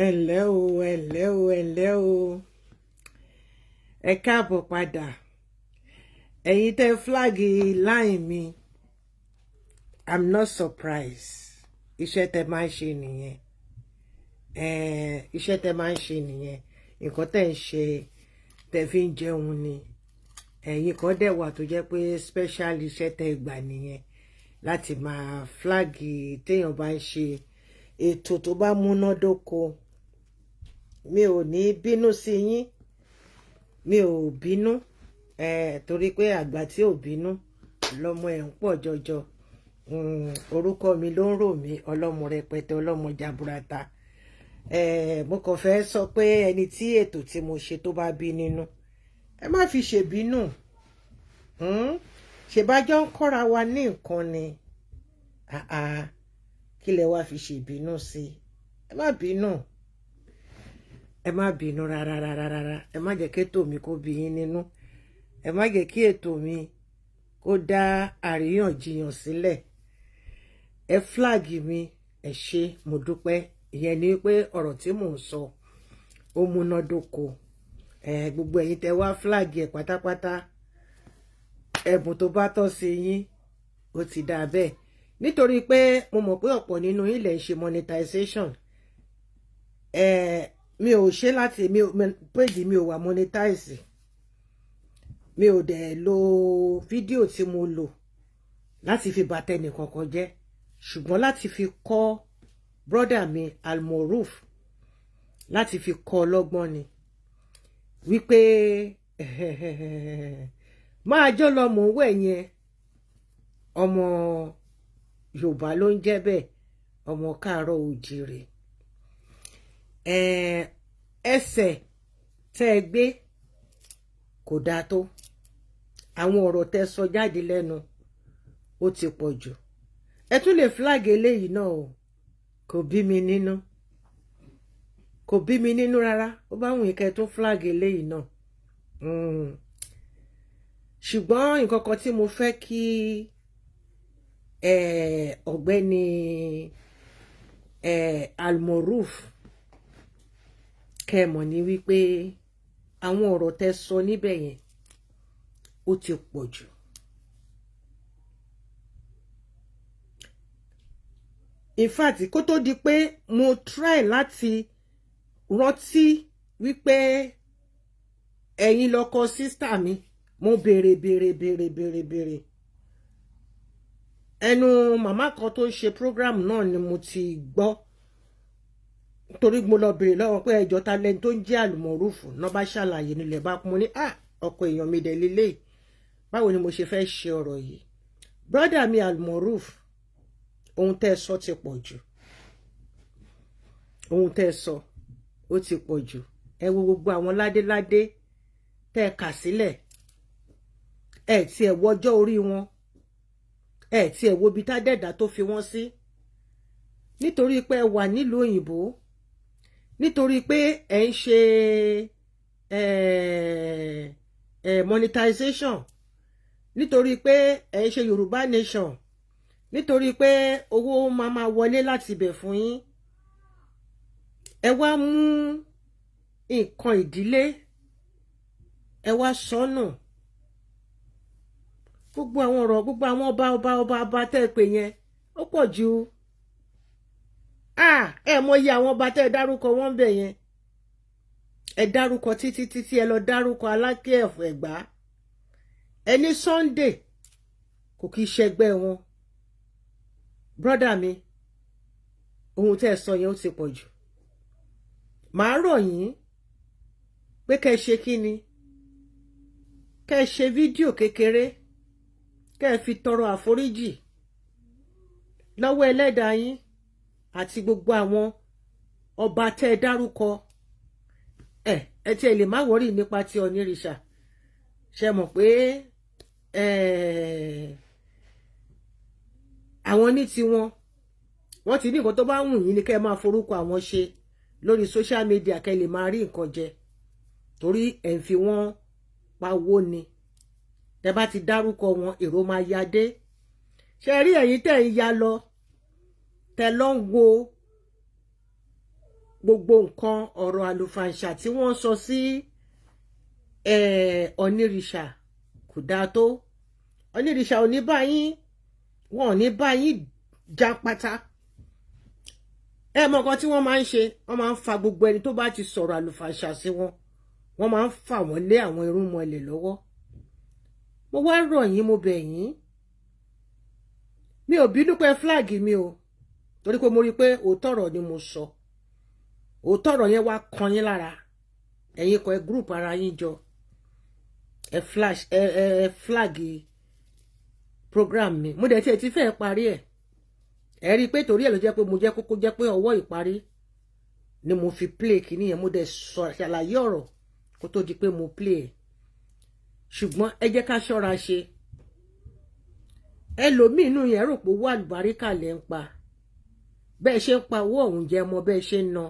ẹ̀lẹ́ o ẹ̀lẹ́ o ẹ̀lẹ́ o ẹ káàbọ̀ padà ẹ̀yin tẹ́ flag line mi. I'm not surprised. Iṣẹ́ tẹ́ máa ń ṣe nìyẹn. Iṣẹ́ tẹ́ máa ń ṣe nìyẹn. Nǹkan tẹ́ ń ṣe tẹ́ fi ń jẹun ni. Ẹ̀yin kan dẹ̀ wà tó jẹ́ pé special iṣẹ́ tẹ́ gbà nìyẹn láti máa flag téèyàn bá ń ṣe ètò tó bá múnádóko. Mi ò ní bínú sí yín. Mi ò bínú. Torí pé àgbà tí ò bínú lọ́mọ ẹ̀ ń pọ̀ jọjọ. Orúkọ mi ló ń rò mí, ọlọ́mọ rẹpẹtẹ, ọlọ́mọ jaburata. Mo kàn fẹ́ sọ pé ẹni tí ètò tí mo ṣe tó bá bí nínú, ẹ má fi ṣèbínú. Ṣèbájọ́ ń kọ́ra wa ní nǹkan ni. Kí lẹ wá fi ṣèbínú sí? Ẹ má bínú. Ẹ má bínú rárá. Ẹ má jẹ́ kí ètò mi kó bí yín nínú. Ẹ má jẹ́ kí ètò mi kó dá àríyànjiyàn sílẹ̀. Ẹ flag mi, ẹ ṣé, mo dúpẹ́. Ìyẹn ni pé ọ̀rọ̀ tí mò ń sọ ó múnádóko. Gbogbo ẹ̀yin tẹ́ wá flag ẹ pátápátá, ẹ̀bùn tó bá tọ́ sí yín ó ti dà bẹ́ẹ̀. Nítorí pé mo mọ̀ pé ọ̀pọ̀ nínú yín lè ń ṣe monetization. Mi ò ṣe láti page mi ò wà monetize. Mi ò dẹ̀ lo fídíò tí mo lò láti fi bà tẹnì kankan jẹ́, ṣùgbọ́n láti fi kọ́ brother mi Almoruf, láti fi kọ́ ọlọ́gbọ́n ni wípé máa jọ lọ mò ń wẹ̀ yẹn, ọmọ Yorùbá ló ń jẹ́ bẹ́ẹ̀, ọmọ káàárọ̀ oòjíire. Ẹsẹ̀ tẹ́ ẹ gbé kò dáa tó. Àwọn ọ̀rọ̀ tẹ́ sọ jáde lẹ́nu ó ti pọ̀ jù. Ẹ tún lè flag eléyìí náà o. Kò bí mi nínú. Kò bí mi nínú rárá. Ó bá wùn kẹ́ tún flag eléyìí náà. Ṣùgbọ́n nǹkan kan tí mo fẹ́ kí ọ̀gbẹ́ni Almoruf kẹ́ mọ̀ ní wípé àwọn ọ̀rọ̀ tẹ́ sọ níbẹ̀ yẹn ó ti pọ̀ jù. In fact, kó tó di pé mo try láti rántí wípé ẹ̀yin lọkọ sister mi, mo béèrè. Ẹnu màmá kan tó ń ṣe program náà ni mo ti gbọ́. Torí mo lọ béèrè lọ́wọ́ pé ẹjọ́ ta lẹni tó ń jẹ́ Almoruf náà bá ṣàlàyé nílẹ̀ bá kún mo ní ọkọ èèyàn mi dẹ̀ lélẹ̀. Báwo ni mo ṣe fẹ́ ṣe ọ̀rọ̀ yìí? Brother mi Almoruf, ohun tẹ́ sọ ti pọ̀ jù. Ohun tẹ́ sọ ó ti pọ̀ jù. Ẹ wo gbogbo àwọn ládéládé tẹ́ kà sílẹ̀. Ẹ tí ẹ wọjọ́ orí wọn. Ẹ tí ẹ wo bí tá dẹ̀dá tó fi wọ́n sí. Nítorí pé ẹ wà nílùú òyìnbó. Nítorí pé ẹ ń ṣe monetization. Nítorí pé ẹ ń ṣe Yorùbá nation. Nítorí pé owó máa wọlé láti ibẹ̀ fún yín. Ẹ wá mú nǹkan ìdílé, ẹ wá sọnù. Gbogbo àwọn ọ̀rọ̀, gbogbo àwọn ọba tẹ́ pè yẹn ó pọ̀ jù. Ẹ mọyì àwọn ọba tẹ́ dárúkọ wọn bẹ̀ yẹn. Ẹ dárúkọ títí ẹ lọ dárúkọ Aláké of Ẹ̀gbá. Ẹni Sunday kò kí ṣẹgbẹ́ wọn. Brother mi, ohun tẹ́ sọ yẹn ó ti pọ̀ jù. Màá rọ̀ yín pé kẹ́ ṣe kí ni? Kẹ́ ṣe fídíò kékeré, kẹ́ fi tọrọ àforíjì lọ́wọ́ ẹlẹ́dàá yín àti gbogbo àwọn ọba tẹ́ dárúkọ. Ẹ tí ẹ lè má wọrí nípa ti onírìṣà. Ṣé mọ̀ pé àwọn ní tiwọn, wọ́n ti ní nǹkan tó bá wù yín ni kẹ́ máa forúkọ àwọn ṣe. lórí social media kẹ́ lè máa rí nǹkan jẹ torí ẹ̀ ń fi wọ́n pawó ni tẹ́ bá ti dárúkọ wọn èrò máa ya dé ṣe rí ẹ̀yin tẹ́ ń ya lọ tẹ́ lọ ń wo gbogbo nǹkan ọ̀rọ̀ àlùfàǹṣà tí wọ́n sọ sí onírìṣà kò dáa tó onírìṣà ò ní bá yín wọn ò ní bá yín já pátá mọ nǹkan tí wọ́n máa ń ṣe wọ́n máa ń fa gbogbo ẹni tó bá ti sọ̀rọ̀ àlùfàǹṣà sí wọn wọ́n máa ń fà wọ́n lé àwọn irúnmọlẹ̀ lọ́wọ́ mo wá rọ̀ yín mo bẹ̀ yín mi ò bínú pé flag mi o torí pé mo rí pé òótọ́ ọ̀rọ̀ ni mo sọ òótọ́ ọ̀rọ̀ yẹn wá kan yín lára ẹ̀yin kọ́ ẹ group ara yín jọ ẹ flag program mi mo dẹ̀ tiẹ̀ ti fẹ́ parí ẹ̀ ẹ rí i pé torí ẹ̀ ló jẹ́ pé mo jẹ́ kókó jẹ́ pé ọwọ́ ìparí ni mo fi play kìíní yẹn mo dẹ̀ sọ ṣàlàyé ọ̀rọ̀ kó tó di pé mo play ẹ̀ ṣùgbọ́n ẹ jẹ́ ká ṣọ́ra ṣe ẹlòmíì inú yẹn rò pé owó àlùbáríkà lẹ́ ń pa bẹ́ẹ̀ ṣe ń pa owó ọ̀hún jẹ mọ́ bẹ́ẹ̀ ṣe ń ná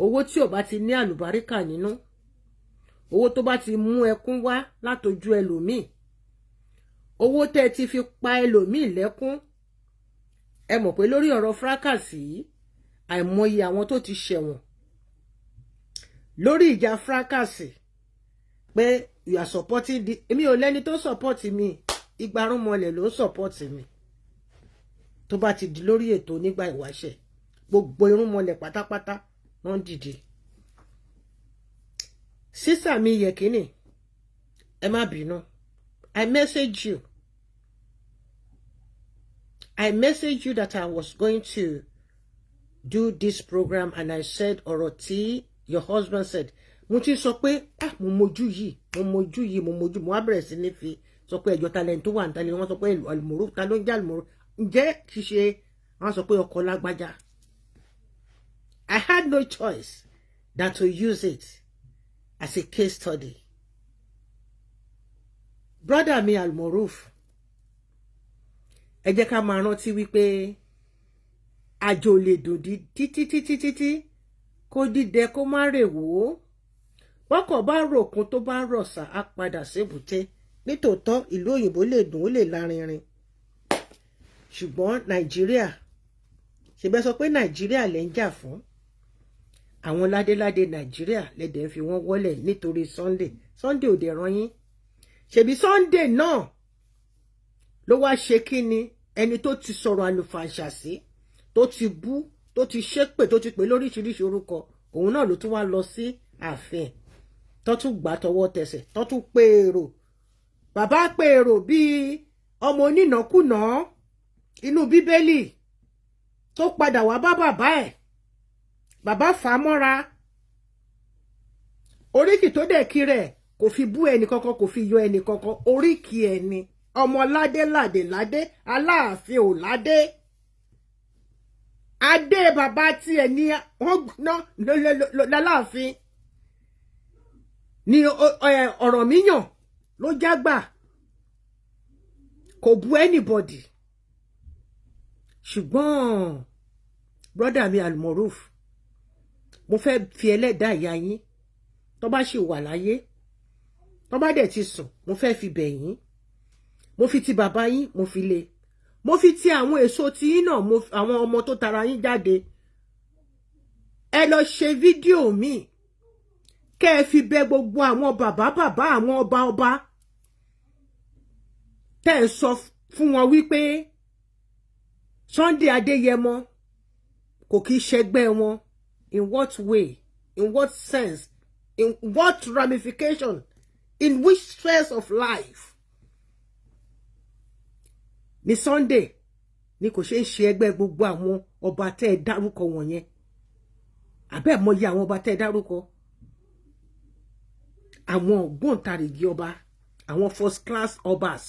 owó tí ò bá ti ní àlùbáríkà nínú owó tó bá ti mú ẹkún wá látojú ẹlòmíì owó tẹ́ ti fi pa ẹlòmíì lẹ́kún ẹ mọ̀ pé lórí ọ̀rọ̀ fracas yìí àìmọye àwọn tó ti ṣẹ̀wọ̀n lórí ìjà fracas pé you are supporting the èmi ò lẹ́ni tó support mi ìgbárùnmọlẹ̀ ló support mi tó bá ti di lórí ètò nígbà ìwáṣẹ̀ gbogbo irúnmọlẹ̀ pátápátá wọ́n dìde sísà mi Yekini ẹ má bínú I message you that I was going to do this program and I said ọ̀rọ̀ tí your husband said mo ti sọ pé mo mojú yìí mo wá bẹ̀rẹ̀ sí ní fi sọ pé ẹjọ́ talent tó wà ní talent wọ́n sọ pé àlùmọ̀rú ta ló ń jẹ́ àlùmọ̀rú ǹjẹ́ ṣíṣe wọ́n sọ pé ọkọ lágbájá I had no choice than to use it as a case study. Brother mi Almoruf ẹ jẹ́ ká máa rántí wípé àjò lè dùn títí kó dídẹ kó má rèwò bọ́kọ̀ bá ròkun tó bá rọ̀ṣà á padà sébùté nítòótọ́ ìlú òyìnbó lè dùn ó lè lárinrin ṣùgbọ́n Nàìjíríà ṣebẹ́ sọ pé Nàìjíríà lẹ́ ń jà fún àwọn ládéládé Nàìjíríà lẹ́dẹ̀ ń fi wọ́n wọ́lẹ̀ nítorí Sunday ò dẹ̀ rán yín ṣebí Sunday náà ló wá ṣe kí ni ẹni tó ti sọ̀rọ̀ àlùfàǹṣà sí tó ti bú tó ti ṣépè tó ti pè lóríṣiríṣi orúkọ òun náà ló tún wá lọ sí ààfin tó tún gbà tọwọ́ tẹsẹ̀ tó tún pèrò bàbá pèrò bíi ọmọ onínàkúnà inú Bíbélì tó padà wá bá bàbá ẹ̀ bàbá fà á mọ́ra oríkì tó dẹ̀ kí rẹ̀ kò fi bú ẹnì kankan kò fi yọ ẹnì kankan oríkì ẹni ọmọ ládé Aláàfin ò ládé adé bàbá tiẹ̀ ní wọ́n ná lálàáfin ní Ọ̀rànmíyàn ló jágbà kò bú anybody ṣùgbọ́n brother mi Almoruf mo fẹ́ fi ẹlẹ́dàá ìyá yín tó bá ṣì wà láyé tó bá dẹ̀ ti sùn mo fẹ́ fi bẹ̀ yín mo fi ti bàbá yín mo fi lé mo fi ti àwọn èso tí yín náà àwọn ọmọ tó tara yín jáde ẹ lọ ṣe fídíò mi kẹ́ ẹ fi bẹ̀ gbogbo àwọn bàbá àwọn ọba tẹ́ ẹ sọ fún wọn wípé Sunday Adéyẹmọ kò kí ṣẹgbẹ́ wọn in what way in what sense in what ramification in which spheres of life ní Sunday ni kò ṣe ń ṣe ẹgbẹ́ gbogbo àwọn ọba tẹ́ ẹ dárúkọ wọ̀nyẹn àbẹ́ mọyì àwọn ọba tẹ́ ẹ dárúkọ àwọn ògbóǹtarìgì ọba àwọn first class obas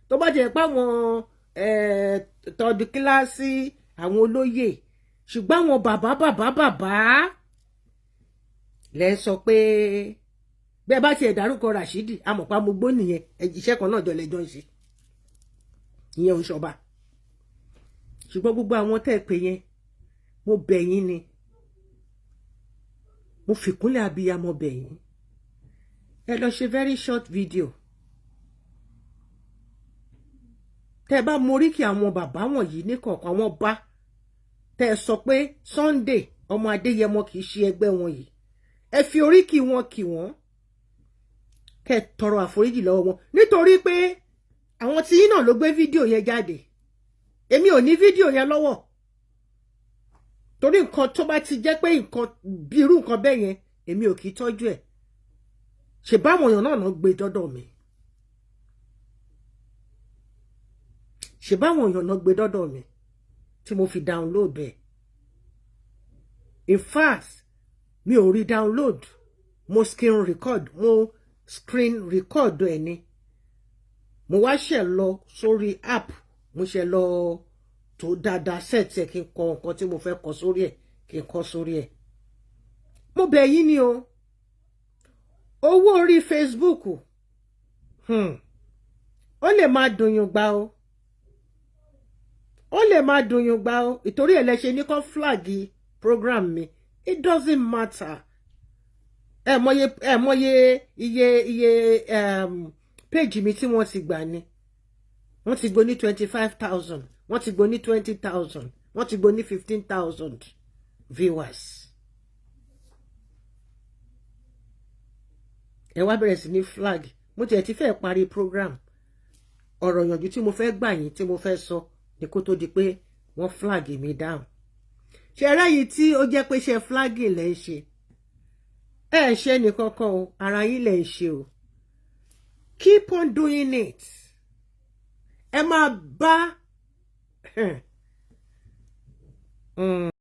tó bá jẹ́ pé àwọn tọ́dù kíláàsì àwọn olóyè ṣùgbọ́n àwọn bàbá lẹ́ sọ pé bẹ́ẹ̀ bá tiẹ̀ dárúkọ Rashidi amọ̀pá mo gbó nìyẹn iṣẹ́ kan náà jọ lẹ́jọ́ ń ṣe ìyẹn ń ṣọba ṣùgbọ́n gbogbo àwọn tẹ́ ẹ pè yẹn mo bẹ̀ yín ni mo fìkúnlẹ̀ abiyamọ bẹ̀yìn ẹ lọ ṣe very short video tẹ́ bá moríkì àwọn bàbá wọ̀nyí ní kọ̀ọ̀kan àwọn bá tẹ́ sọ pé Sunday ọmọ Adéyẹmọ kì í ṣe ẹgbẹ́ wọn yìí ẹ fi oríkì wọn kì wọ́n kẹ́ tọrọ àforíjì lọ́wọ́ wọn nítorí pé àwọn tí yín náà ló gbé fídíò yẹn jáde èmi ò ní fídíò yẹn lọ́wọ́ torí nǹkan tó bá ti jẹ́ pé nǹkan bí irú nǹkan bẹ́ẹ̀ yẹn èmi ò kì í tọ́jú ẹ̀ ṣe báwọn èèyàn náà gbé dọ́dọ̀ mi ṣe báwọn èèyàn náà gbé dọ́dọ̀ mi tí mo fi download ẹ̀ in fact mi ò rí download mo screen record ẹ̀ ni mo wá ṣe lọ sórí app mo ṣe lọ tó dáadáa set ẹ̀ kí n kọ nǹkan tí mo fẹ́ kọ sórí ẹ̀ kí n kọ sórí ẹ̀ mo bẹ̀ yín ni o owó orí Facebook ó lè máa dùnyùn gbà o ó lè máa dùnyùn gbà o ìtorí ẹ̀ lẹ ṣe ní kó flag program mi it doesn't matter ẹ mọye iye page mi tí wọ́n ti gbà ni wọ́n ti gbó ní 25,000 wọ́n ti gbó ní 20,000 wọ́n ti gbó ní 15,000 viewers ẹ wá bẹ̀rẹ̀ sí ní flag mo tiẹ̀ ti fẹ́ parí program ọ̀rọ̀ ìyànjú tí mo fẹ́ gbà yín tí mo fẹ́ sọ ní kó tó di pé wọ́n flag mi down ṣe ráyìí tí ó jẹ́ pé ṣe flagging lẹ́ ń ṣe ẹ ṣe nìkankan o ara yín lẹ́ ń ṣe o keep on doing it ẹ máa bá